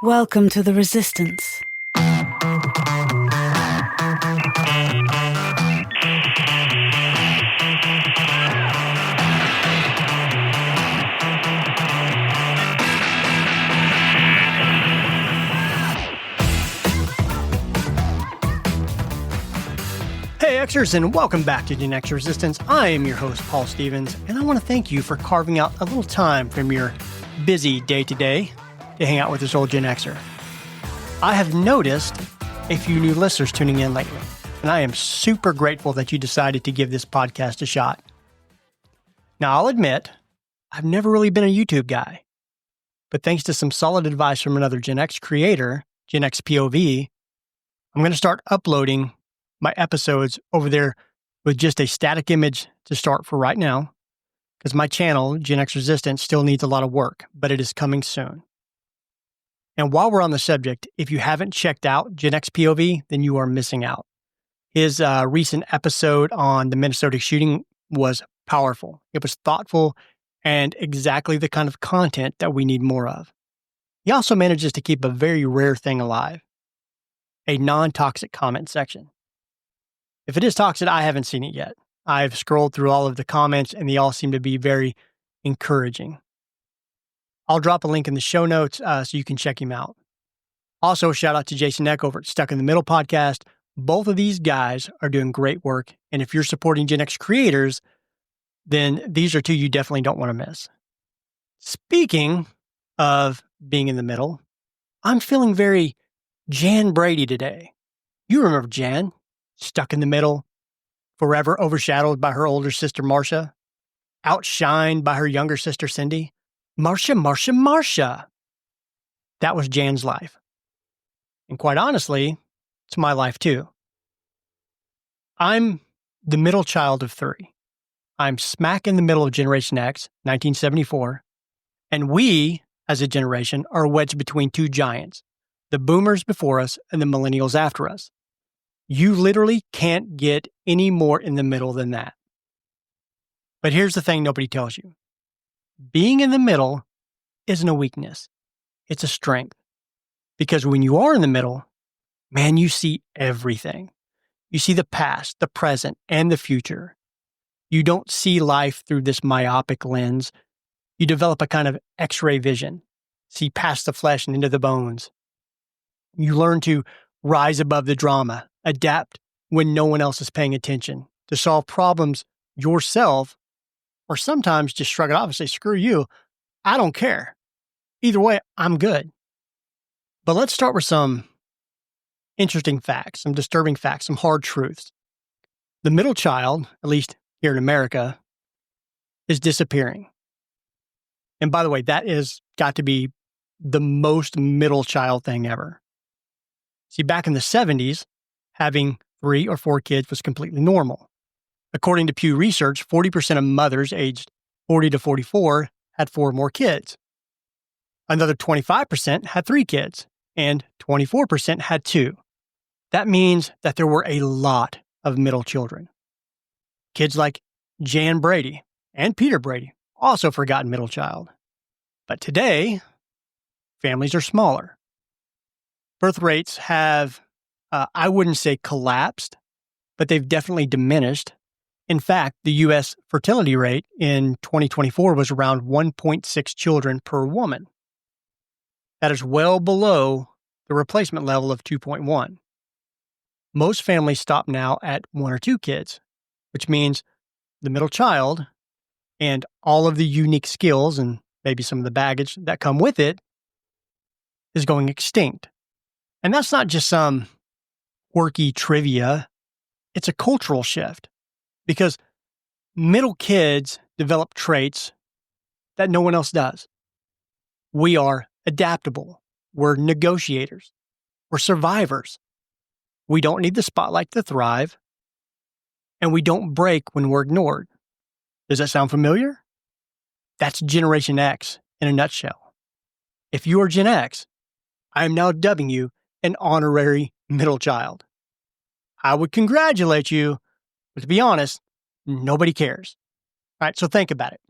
Welcome to the Resistance. Hey Xers, and welcome back to Gen X Resistance. I am your host, Paul Stevens, and I want to thank you for carving out a little time from your busy day-to-day to hang out with this old Gen Xer. I have noticed a few new listeners tuning in lately, and I am super grateful that you decided to give this podcast a shot. Now, I'll admit, I've never really been a YouTube guy, but thanks to some solid advice from another Gen X creator, Gen X POV, I'm going to start uploading my episodes over there with just a static image to start for right now, because my channel, Gen X Resistance, still needs a lot of work, but it is coming soon. And while we're on the subject, if you haven't checked out Gen X POV, then you are missing out. His recent episode on the Minnesota shooting was powerful. It was thoughtful and exactly the kind of content that we need more of. He also manages to keep a very rare thing alive, a non-toxic comment section. If it is toxic, I haven't seen it yet. I've scrolled through all of the comments and they all seem to be very encouraging. I'll drop a link in the show notes so you can check him out. Also, shout out to Jason Eck over at Stuck in the Middle podcast. Both of these guys are doing great work. And if you're supporting Gen X creators, then these are two you definitely don't want to miss. Speaking of being in the middle, I'm feeling very Jan Brady today. You remember Jan? Stuck in the middle, forever overshadowed by her older sister Marcia, outshined by her younger sister Cindy. Marcia. That was Jan's life. And quite honestly, it's my life too. I'm the middle child of three. I'm smack in the middle of Generation X, 1974, and we, as a generation, are wedged between two giants, the boomers before us and the millennials after us. You literally can't get any more in the middle than that. But here's the thing nobody tells you. Being in the middle isn't a weakness. It's a strength. Because when you are in the middle, man, you see everything. You see the past, the present, and the future. You don't see life through this myopic lens. You develop a kind of X-ray vision, see past the flesh and into the bones. You learn to rise above the drama, adapt when no one else is paying attention, to solve problems yourself, or sometimes just shrug it off and say, screw you, I don't care. Either way, I'm good. But let's start with some interesting facts, some disturbing facts, some hard truths. The middle child, at least here in America, is disappearing. And by the way, that is got to be the most middle child thing ever. See, back in the 70s, having 3 or 4 kids was completely normal. According to Pew Research, 40% of mothers aged 40 to 44 had 4 or more kids. Another 25% had 3 kids, and 24% had 2. That means that there were a lot of middle children. Kids like Jan Brady and Peter Brady, also forgotten middle child. But today, families are smaller. Birth rates have, I wouldn't say collapsed, but they've definitely diminished. In fact, the U.S. fertility rate in 2024 was around 1.6 children per woman. That is well below the replacement level of 2.1. Most families stop now at 1 or 2 kids, which means the middle child and all of the unique skills and maybe some of the baggage that come with it is going extinct. And that's not just some quirky trivia. It's a cultural shift because middle kids develop traits that no one else does. We are adaptable. We're negotiators. We're survivors. We don't need the spotlight to thrive. And we don't break when we're ignored. Does that sound familiar? That's Generation X in a nutshell. If you are Gen X, I am now dubbing you an honorary middle child. I would congratulate you, but to be honest, Nobody cares. All right, so think about it.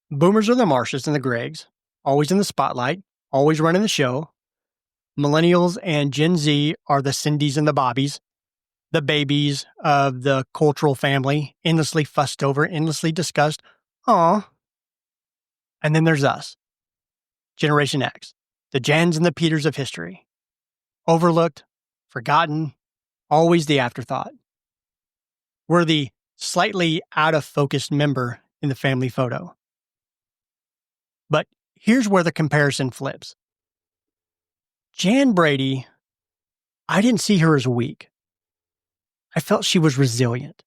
Boomers are the Marcias and the Gregs, always in the spotlight, always running the show. Millennials and Gen Z are the Cindys and the Bobbies, the babies of the cultural family, endlessly fussed over, endlessly discussed. Aw. And then there's us, Generation X, the Jans and the Peters of history. Overlooked, forgotten, always the afterthought. We're the slightly out of focus member in the family photo. But here's where the comparison flips. Jan Brady, I didn't see her as weak. I felt she was resilient.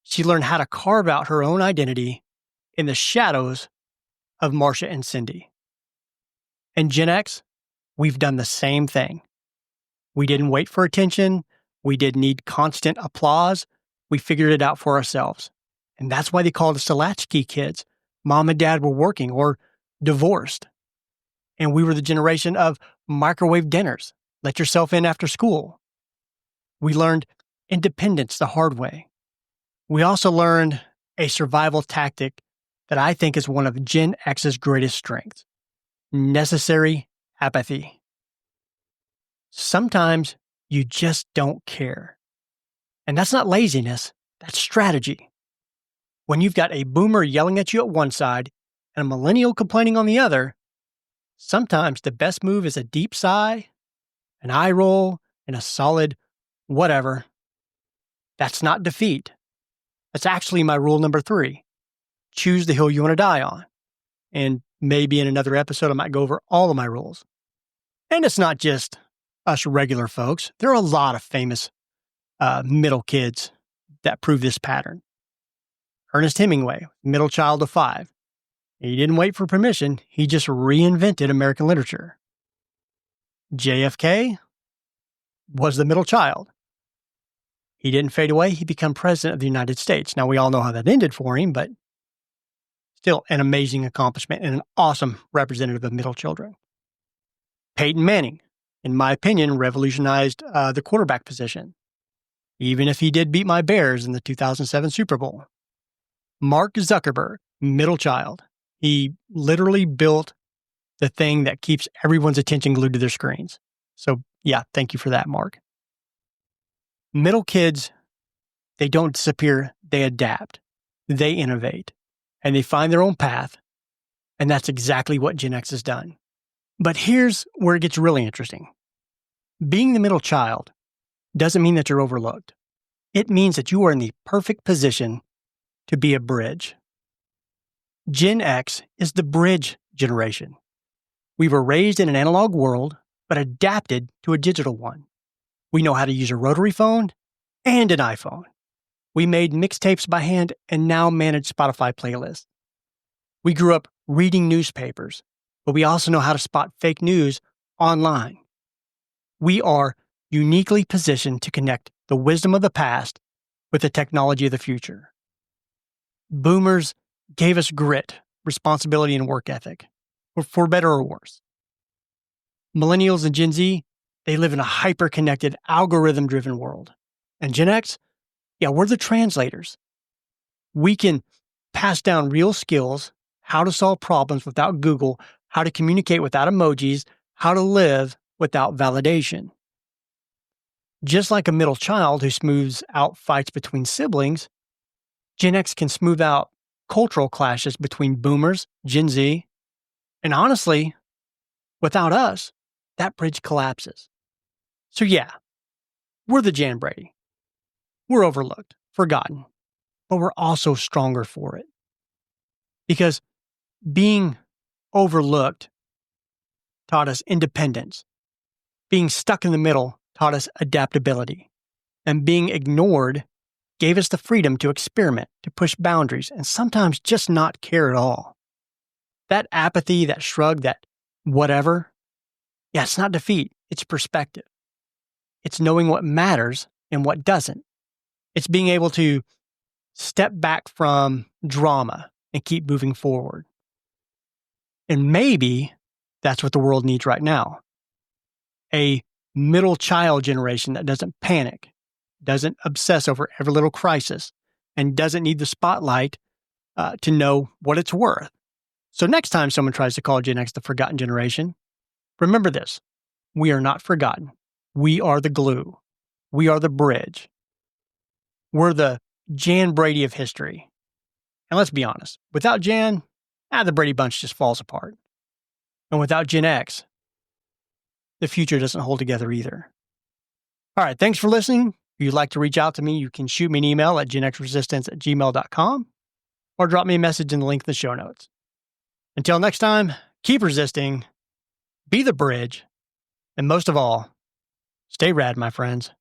She learned how to carve out her own identity in the shadows of Marcia and Cindy. And Gen X, we've done the same thing. We didn't wait for attention. We didn't need constant applause. We figured it out for ourselves. And that's why they called us the latchkey kids. Mom and dad were working or divorced. And we were the generation of microwave dinners. Let yourself in after school. We learned independence the hard way. We also learned a survival tactic that I think is one of Gen X's greatest strengths: necessary apathy. Sometimes you just don't care. And that's not laziness, that's strategy. When you've got a boomer yelling at you at one side and a millennial complaining on the other, sometimes the best move is a deep sigh, an eye roll, and a solid whatever. That's not defeat. That's actually my rule number 3. Choose the hill you want to die on. And maybe in another episode, I might go over all of my rules. And it's not just us regular folks. There are a lot of famous middle kids that prove this pattern. Ernest Hemingway, middle child of 5. He didn't wait for permission. He just reinvented American literature. JFK was the middle child. He didn't fade away. He became president of the United States. Now, we all know how that ended for him, but still an amazing accomplishment and an awesome representative of middle children. Peyton Manning, in my opinion, revolutionized the quarterback position, even if he did beat my Bears in the 2007 Super Bowl. Mark Zuckerberg, middle child. He literally built the thing that keeps everyone's attention glued to their screens. So, yeah, thank you for that, Mark. Middle kids, they don't disappear. They adapt. They innovate. And they find their own path. And that's exactly what Gen X has done. But here's where it gets really interesting. Being the middle child doesn't mean that you're overlooked. It means that you are in the perfect position to be a bridge. Gen X is the bridge generation. We were raised in an analog world, but adapted to a digital one. We know how to use a rotary phone and an iPhone. We made mixtapes by hand and now manage Spotify playlists. We grew up reading newspapers, but we also know how to spot fake news online. We are uniquely positioned to connect the wisdom of the past with the technology of the future. Boomers gave us grit, responsibility, and work ethic, for better or worse. Millennials and Gen Z, they live in a hyper-connected, algorithm-driven world. And Gen X, yeah, we're the translators. We can pass down real skills, how to solve problems without Google, how to communicate without emojis, how to live without validation. Just like a middle child who smooths out fights between siblings, Gen X can smooth out cultural clashes between boomers, Gen Z, and honestly, without us, that bridge collapses. So yeah, we're the Jan Brady. We're overlooked, forgotten, but we're also stronger for it. Because being overlooked taught us independence. Being stuck in the middle taught us adaptability. And being ignored gave us the freedom to experiment, to push boundaries, and sometimes just not care at all. That apathy, that shrug, that whatever, yeah, it's not defeat, it's perspective. It's knowing what matters and what doesn't. It's being able to step back from drama and keep moving forward. And maybe that's what the world needs right now. A middle child generation that doesn't panic, doesn't obsess over every little crisis, and doesn't need the spotlight to know what it's worth. So next time someone tries to call Gen X the forgotten generation, remember this. We are not forgotten. We are the glue. We are the bridge. We're the Jan Brady of history. And let's be honest, without Jan, the Brady Bunch just falls apart. And without Gen X, the future doesn't hold together either. All right, thanks for listening. If you'd like to reach out to me, you can shoot me an email at genxresistance@gmail.com or drop me a message in the link in the show notes. Until next time, keep resisting, be the bridge, and most of all, stay rad, my friends.